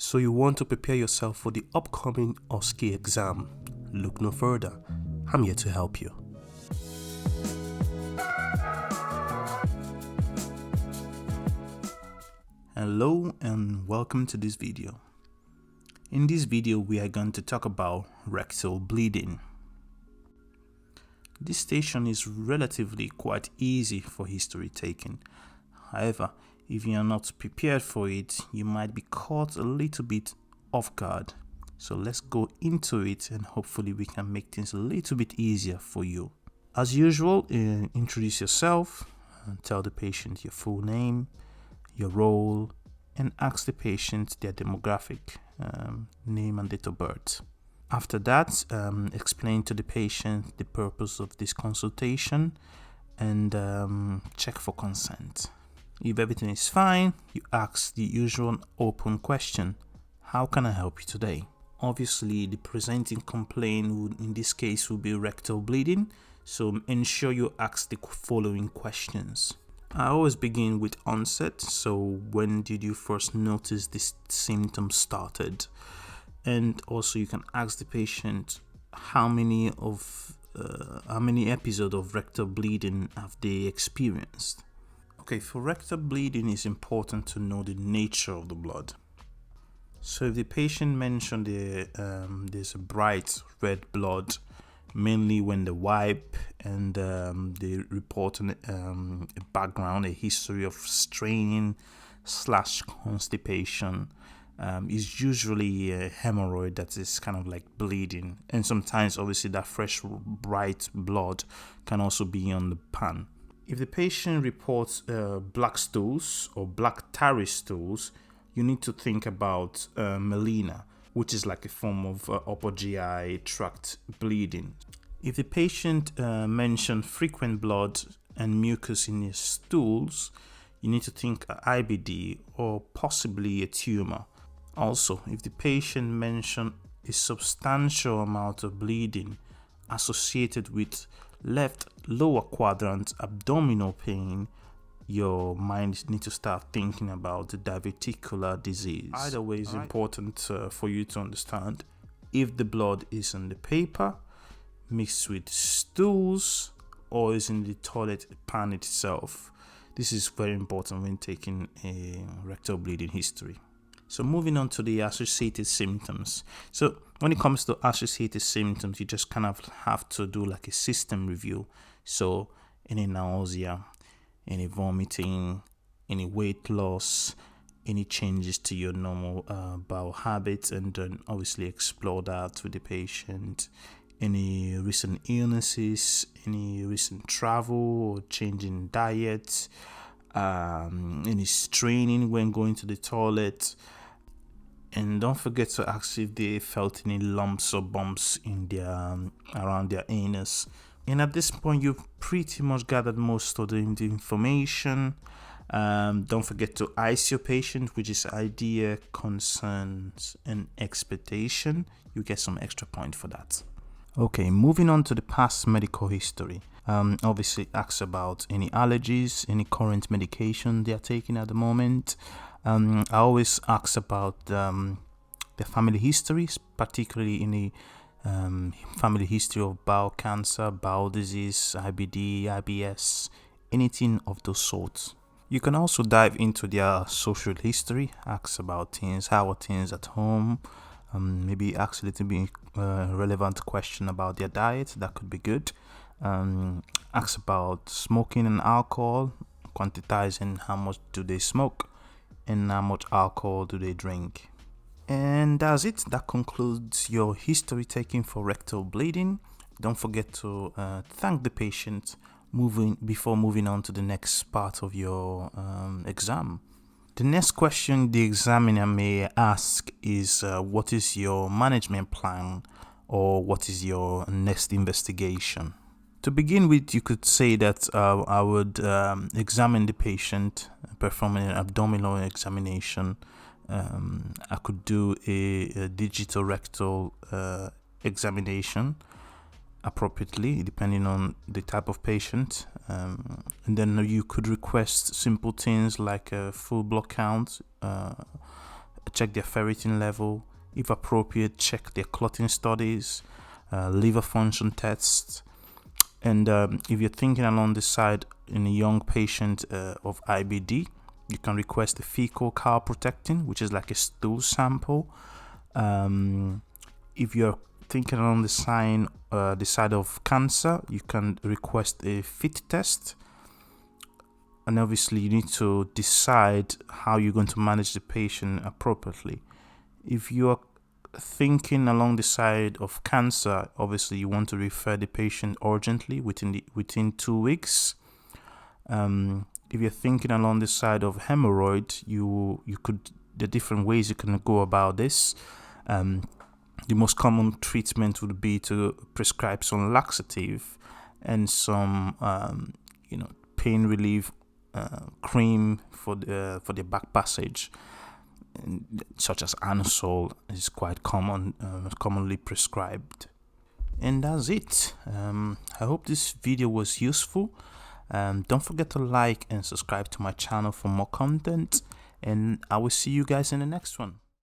So you want to prepare yourself for the upcoming OSCE exam? Look no further. I'm here to help you. Hello and welcome to this video. In this video we are going to talk about rectal bleeding. This station is relatively quite easy for history taking. However, if you are not prepared for it, you might be caught a little bit off guard. So let's go into it and hopefully we can make things a little bit easier for you. As usual, introduce yourself, tell the patient your full name, your role, and ask the patient their demographic, name and date of birth. After that, explain to the patient the purpose of this consultation and check for consent. If everything is fine, you ask the usual open question: how can I help you today? Obviously, the presenting complaint would, in this case, will be rectal bleeding, so ensure you ask the following questions. I always begin with onset, so when did you first notice this symptom started? And also you can ask the patient how many episodes of rectal bleeding have they experienced. Okay, for rectal bleeding, it's important to know the nature of the blood. So if the patient mentioned there's a bright red blood, mainly when they wipe, and they report a background, a history of straining / constipation, is usually a hemorrhoid that is kind of like bleeding. And sometimes obviously that fresh bright blood can also be on the pan. If the patient reports black stools or black tarry stools, you need to think about melena, which is like a form of upper GI tract bleeding. If the patient mentioned frequent blood and mucus in his stools, you need to think IBD or possibly a tumor. Also, if the patient mentioned a substantial amount of bleeding associated with left lower quadrant abdominal pain, your mind needs to start thinking about the diverticular disease. Either way is important for you to understand if the blood is in the paper, mixed with stools, or is in the toilet pan itself. This is very important when taking a rectal bleeding history. So moving on to the associated symptoms. So when it comes to associated symptoms, you just kind of have to do like a system review. So any nausea, any vomiting, any weight loss, any changes to your normal bowel habits, and then obviously explore that with the patient. Any recent illnesses, any recent travel or change in diet, any straining when going to the toilet. And don't forget to ask if they felt any lumps or bumps in their around their anus. And at this point, you've pretty much gathered most of the information. Don't forget to ICE your patient, which is idea, concerns, and expectation. You get some extra point for that. Okay, moving on to the past medical history. Obviously, ask about any allergies, any current medication they are taking at the moment. I always ask about the family histories, particularly in the family history of bowel cancer, bowel disease, IBD, IBS, anything of those sorts. You can also dive into their social history, ask about things, how are things at home, maybe ask a little bit relevant question about their diet, that could be good. Ask about smoking and alcohol, quantitizing how much do they smoke and how much alcohol do they drink. And that's it. That concludes your history taking for rectal bleeding. Don't forget to thank the patient before moving on to the next part of your exam. The next question the examiner may ask is what is your management plan, or what is your next investigation? To begin with, you could say that I would examine the patient, perform an abdominal examination. I could do a digital rectal examination appropriately, depending on the type of patient. And then you could request simple things like a full blood count, check their ferritin level. If appropriate, check their clotting studies, liver function tests. And if you're thinking along the side in a young patient of IBD, you can request a fecal calprotectin, which is like a stool sample. If you're thinking along the side of cancer, you can request a fit test. And obviously you need to decide how you're going to manage the patient appropriately. If you're thinking along the side of cancer, obviously you want to refer the patient urgently within 2 weeks. If you're thinking along the side of hemorrhoid, there are different ways you can go about this. The most common treatment would be to prescribe some laxative and some pain relief cream for the back passage, such as anisole is quite commonly prescribed. And that's it. I hope this video was useful. Don't forget to like and subscribe to my channel for more content, and I will see you guys in the next one.